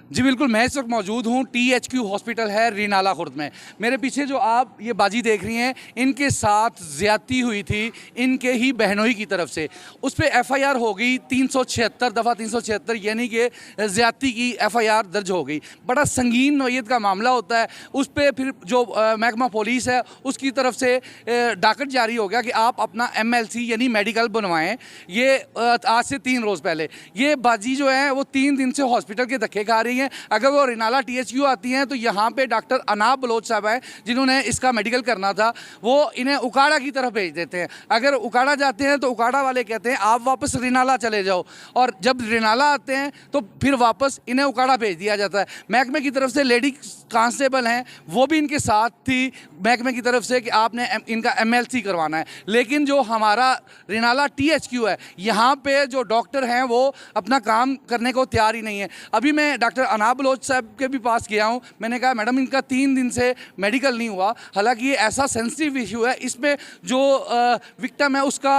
जी बिल्कुल, मैं इस वक्त मौजूद हूँ THQ हॉस्पिटल है रिनाला खुर्द में। मेरे पीछे जो आप ये बाजी देख रही हैं, इनके साथ ज़्यादती हुई थी इनके ही बहनोई की तरफ से। उस पर FIR हो गई 376 दफ़ा 376, यानी कि ज़्यादती की FIR दर्ज हो गई। बड़ा संगीन नौयत का मामला होता है। उस पर फिर जो महकमा पुलिस है उसकी तरफ से डाकट जारी हो गया कि आप अपना MLC यानी मेडिकल बनवाएँ। ये आज से 3 रोज़ पहले ये बाजी जो है वो 3 दिन से हॉस्पिटल के धक्के खा रही हैं। अगर वो रिनाला THQ आती हैं तो यहाँ पे डॉक्टर अनाब बलोच साहब हैं जिन्होंने इसका मेडिकल करना था, वो इन्हें उकाड़ा की तरफ भेज देते हैं। अगर उकाड़ा जाते हैं तो उकाड़ा वाले कहते हैं आप वापस रिनाला चले जाओ, और जब रिनाला आते हैं तो फिर वापस इन्हें उकाड़ा भेज दिया जाता है। महकमे की तरफ से लेडी कांस्टेबल हैं, वो भी इनके साथ थी महकमे की तरफ से कि आपने इनका MLC करवाना है। लेकिन जो हमारा रिनाला THQ है, यहाँ पे जो डॉक्टर हैं वो अपना काम करने को तैयार ही नहीं है। अभी मैं डॉक्टर अनाब बलोच साहब के भी पास गया हूँ। मैंने कहा मैडम इनका 3 दिन से मेडिकल नहीं हुआ। हालांकि ये ऐसा सेंसिटिव इशू है, इसमें जो विक्टिम है उसका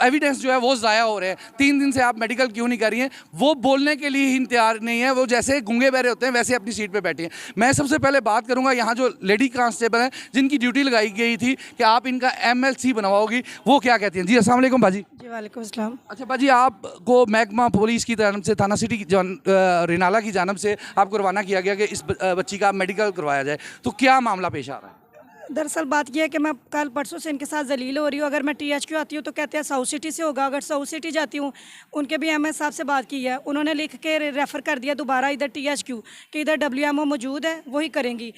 एविडेंस जो है वो ज़ाया हो रहे हैं। 3 दिन से आप मेडिकल क्यों नहीं कर रही हैं? वो बोलने के लिए ही तैयार नहीं है। वो जैसे गूंगे बहरे होते हैं वैसे अपनी सीट पर बैठे हैं। मैं सबसे पहले बात करूँगा यहाँ जो लेडी कांस्टेबल हैं जिनकी ड्यूटी लगाई गई थी कि आप इनका MLC बनवाओगी, वो क्या कहती हैं? जी अस्सलाम वालेकुम बाजी। जी वालेकुम अस्सलाम। अच्छा बाजी, आपको महकमा पुलिस की तरफ से थाना सिटी की रिनाला की जानब से आपको रवाना किया गया कि इस बच्ची का मेडिकल करवाया जाए, तो क्या मामला पेश आ रहा है? दरअसल बात यह है कि मैं कल परसों से इनके साथ जलील हो रही हूँ। अगर मैं THQ आती हूँ तो कहते हैं साउथ सिटी से होगा। अगर साउथ सिटी जाती हूँ, उनके भी MS साहब से बात की है, उन्होंने लिख के रेफ़र कर दिया दोबारा इधर THQ कि इधर WMO मौजूद है, वही करेंगी।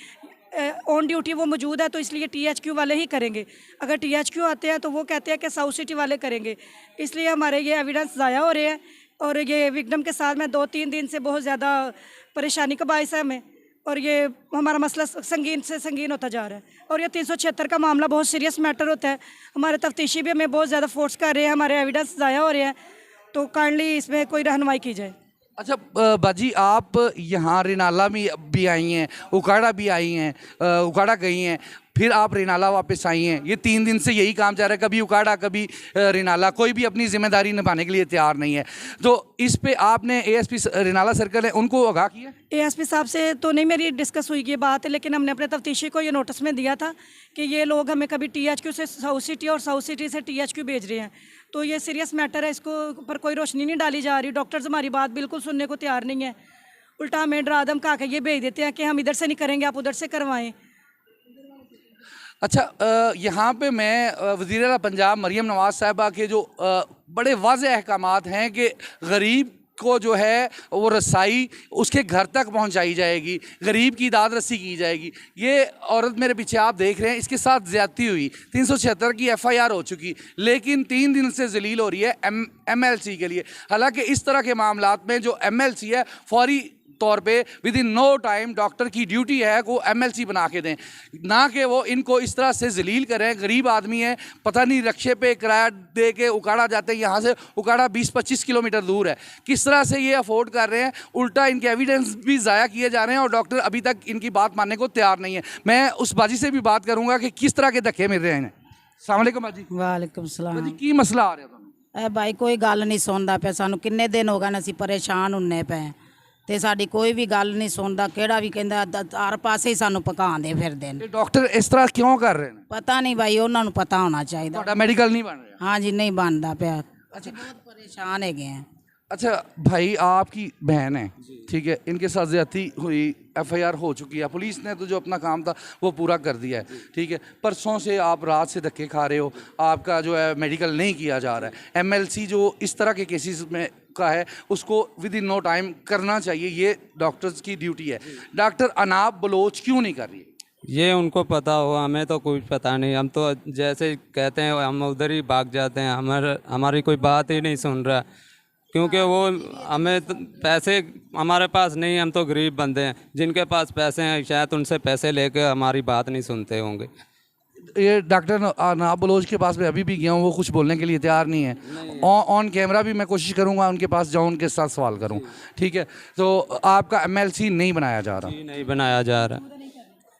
ऑन ड्यूटी वो मौजूद है तो इसलिए THQ वाले ही करेंगे। अगर THQ आते हैं तो वो कहते हैं कि साउथ सिटी वाले करेंगे। इसलिए हमारे ये एविडेंस ज़ाया हो रहे हैं और ये विक्टिम के साथ में 2-3 दिन से बहुत ज़्यादा परेशानी का बायस है हमें, और ये हमारा मसला संगीन से संगीन होता जा रहा है। और ये 376 का मामला बहुत सीरियस मैटर होता है। हमारे तफ्तीशी भी हमें बहुत ज़्यादा फोर्स कर रहे हैं, हमारे एविडेंस ज़ाया हो रहे हैं, तो काइंडली इसमें कोई रहनुमाई की जाए। अच्छा बाजी, आप यहाँ रिनाला में भी आई हैं, उकाड़ा भी आई हैं, उकाड़ा गई हैं, फिर आप रिनाला वापस आई हैं। ये 3 दिन से यही काम जा रहा है, कभी उकाड़ा कभी रिनाला, कोई भी अपनी जिम्मेदारी निभाने के लिए तैयार नहीं है। तो इस पे आपने ASP रिनाला सर्कल है उनको आगाह किया? ASP साहब से तो नहीं मेरी डिस्कस हुई ये बात, लेकिन हमने अपने तफ्तीशी को ये नोटिस में दिया था कि ये लोग हमें कभी THQ से साउथ सिटी और साउथ सिटी से THQ भेज रहे हैं। तो ये सीरियस मैटर है, इसको पर कोई रोशनी नहीं डाली जा रही। डॉक्टर्स हमारी बात बिल्कुल सुनने को तैयार नहीं है, उल्टा हमें डरा धमका के ये भेज देते हैं कि हम इधर से नहीं करेंगे, आप उधर से करवाएं। अच्छा यहाँ पे मैं वज़ीर आला पंजाब मरियम नवाज़ साहिबा के जो बड़े वाज़ेह अहकामात हैं कि गरीब को जो है वो रसाई उसके घर तक पहुंचाई जाएगी, गरीब की दाद रसी की जाएगी। ये औरत मेरे पीछे आप देख रहे हैं, इसके साथ ज़्यादती हुई, 376 की FIR हो चुकी, लेकिन 3 दिन से जलील हो रही है MLC के लिए। हालांकि इस तरह के मामलात में जो MLC है फौरी तौर पे within no time doctor की ड्यूटी है को MLC बना के दें, ना कि वो इनको इस तरह से जलील करें। गरीब आदमी है, पता नहीं रक्शे पे किराया दे के उकाड़ा जाते हैं, यहाँ से उकाड़ा 20-25 किलोमीटर दूर है। किस तरह से ये अफोर्ड कर रहे हैं? उल्टा इनके एविडेंस भी ज़ाया किए जा रहे हैं और डॉक्टर अभी तक इनकी बात मानने को तैयार नहीं है। मैं उस बाजी से भी बात करूँगा कि किस तरह के धक्के मिल रहे हैं इन्हें। अस्सलाम वालेकुम बाजी। वालेकुम सलाम। की मसला आ रहा था? भाई कोई गल नहीं सुनता पे, सानू किन्ने दिन हो गए असीं परेशान होने पे ते साडी कोई भी गल नहीं सुनता। केड़ा भी कहंदा हर पासे ही सानू पकांदे फिरदे ने। डॉक्टर इस तरह क्यों कर रहे हैं? पता नहीं भाई, उन्हां नू पता होना चाहिए। ਤੁਹਾਡਾ मेडिकल नहीं बन रहा? हाँ जी, नहीं बनता पे। अच्छा, बहुत परेशान है हैं। अच्छा भाई, आपकी बहन है, ठीक है, इनके साथ ज़्यादती हुई, FIR हो चुकी है, पुलिस ने तो जो अपना काम था वो पूरा कर दिया है, ठीक है। परसों से आप रात से धक्के खा रहे हो, आपका जो है मेडिकल नहीं किया जा रहा है। MLC जो इस तरह के केसेस में का है उसको विद इन नो टाइम करना चाहिए, ये डॉक्टर्स की ड्यूटी है। डॉक्टर अनाब बलोच क्यों नहीं कर रही है? ये उनको पता हो, हमें तो कुछ पता नहीं। हम तो जैसे कहते हैं हम उधर ही भाग जाते हैं, हमारी कोई बात ही नहीं सुन रहा, क्योंकि वो हमें पैसे हमारे पास नहीं, हम तो गरीब बंदे हैं। जिनके पास पैसे हैं शायद उनसे पैसे लेकर हमारी बात नहीं सुनते होंगे। ये डॉक्टर अनाब बलोच के पास मैं अभी भी गया हूँ, वो कुछ बोलने के लिए तैयार नहीं है। ऑन कैमरा भी मैं कोशिश करूँगा उनके पास जाऊँ, उनके साथ सवाल करूँ, ठीक है। तो आपका MLC नहीं बनाया जा रहा? नहीं बनाया जा रहा,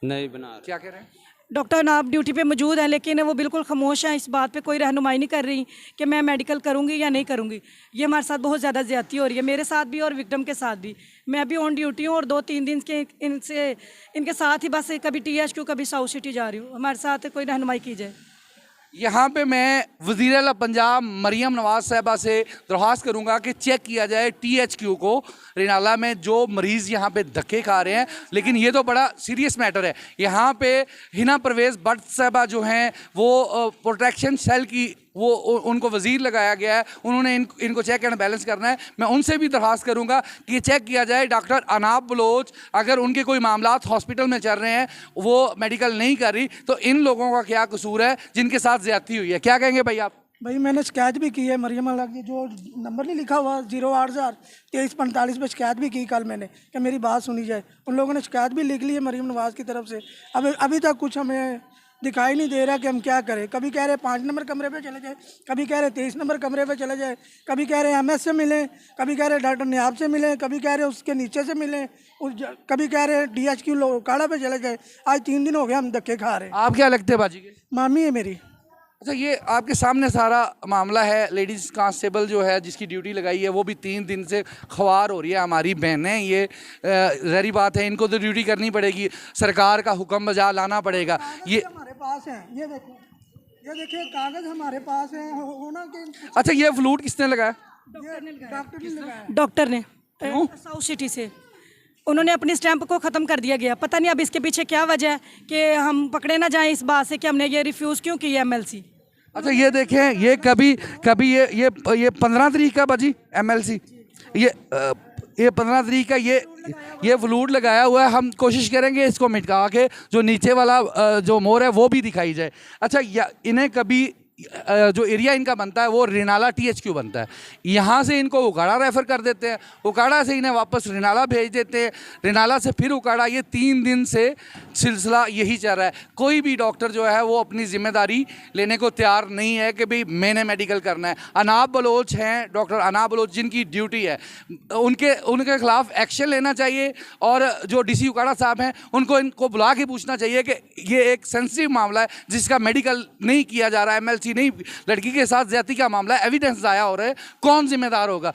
नहीं बना रहा। क्या कह रहे हैं? डॉक्टर नाब ड्यूटी पे मौजूद हैं, लेकिन वो बिल्कुल खामोश हैं, इस बात पे कोई रहनुमाई नहीं कर रही कि मैं मेडिकल करूंगी या नहीं करूंगी। ये हमारे साथ बहुत ज़्यादा ज़्यादती हो रही है, मेरे साथ भी और विक्टिम के साथ भी। मैं भी ऑन ड्यूटी हूँ और 2-3 दिन के इनके साथ ही बस कभी THQ कभी साउथ सिटी जा रही हूँ। हमारे साथ कोई रहनुमाई की जाए। यहाँ पे मैं वज़ीर आला पंजाब मरियम नवाज़ साहबा से दरख्वास्त करूँगा कि चेक किया जाए THQ को। रिनाला में जो मरीज़ यहाँ पे धक्के खा रहे हैं, लेकिन ये तो बड़ा सीरियस मैटर है। यहाँ पे हिना परवेज़ भट्ट साहबा जो हैं वो प्रोटेक्शन सेल की वो उनको वज़ीर लगाया गया है, उन्होंने इनको चेक एंड बैलेंस करना है। मैं उनसे भी दरख्वास्त करूँगा कि ये चेक किया जाए। डॉक्टर अनाब बलोच अगर उनके कोई मामलात हॉस्पिटल में चल रहे हैं, वो मेडिकल नहीं कर रही, तो इन लोगों का क्या कसूर है जिनके साथ ज़्यादती हुई है? क्या कहेंगे भाई आप? भाई मैंने शिकायत भी की है मरियम अल्लाह की, जो नंबर नहीं लिखा हुआ 0802345 पे शिकायत भी की कल मैंने कि मेरी बात सुनी जाए। उन लोगों ने शिकायत भी लिख ली है मरियम नवाज़ की तरफ से। अभी तक कुछ हमें दिखाई नहीं दे रहा कि हम क्या करें। कभी कह रहे 5 नंबर कमरे पे चले जाए, कभी कह रहे 23 नंबर कमरे पे चले जाए, कभी कह रहे MS से मिलें, कभी कह रहे डॉक्टर नियाब से मिलें, कभी कह रहे उसके नीचे से मिलें, कभी कह रहे DHQ काड़ा पे चले जाए। आज 3 दिन हो गए हम धक्के खा रहे हैं। आप क्या लगते हैं बाजी के? मामी है मेरी। अच्छा, ये आपके सामने सारा मामला है। लेडीज़ कांस्टेबल जो है जिसकी ड्यूटी लगाई है वो भी 3 दिन से ख्वार हो रही है। हमारी बहनें, ये ज़हरी बात है, इनको तो ड्यूटी करनी पड़ेगी, सरकार का हुक्म बजा लाना पड़ेगा। ये हमारे पास है, ये देखिए कागज हमारे पास है होना के। अच्छा, ये फ्लूट किसने लगाया? डॉक्टर ने लगाया। डॉक्टर ने साउथ सिटी से उन्होंने अपनी स्टैंप को ख़त्म कर दिया गया। पता नहीं अब इसके पीछे क्या वजह है कि हम पकड़े ना जाएं इस बात से कि हमने ये रिफ्यूज़ क्यों किया MLC। अच्छा, ये देखें, ये कभी ये 15 तारीख का बाजी MLC, ये 15 तारीख का ये फ्लूट लगाया हुआ है। हम कोशिश करेंगे इसको मिटा के जो नीचे वाला जो मोर है वो भी दिखाई जाए। अच्छा, इन्हें कभी जो एरिया इनका बनता है वो रिनाला THQ बनता है, यहाँ से इनको उकाड़ा रेफ़र कर देते हैं, उकाड़ा से इन्हें वापस रिनाला भेज देते हैं, रिनाला से फिर उकाड़ा। ये 3 दिन से सिलसिला यही चल रहा है। कोई भी डॉक्टर जो है वो अपनी ज़िम्मेदारी लेने को तैयार नहीं है कि भाई मैंने मेडिकल करना है। अनाब बलोच हैं, डॉक्टर अनाब बलोच जिनकी ड्यूटी है, उनके खिलाफ एक्शन लेना चाहिए। और जो DC उकाड़ा साहब हैं इनको बुला के पूछना चाहिए कि ये एक सेंसिटिव मामला है जिसका मेडिकल नहीं किया जा रहा है, MLC नहीं, लड़की के साथ ज्यादती का मामला है, एविडेंस ज़ाया हो रहा है, कौन जिम्मेदार होगा?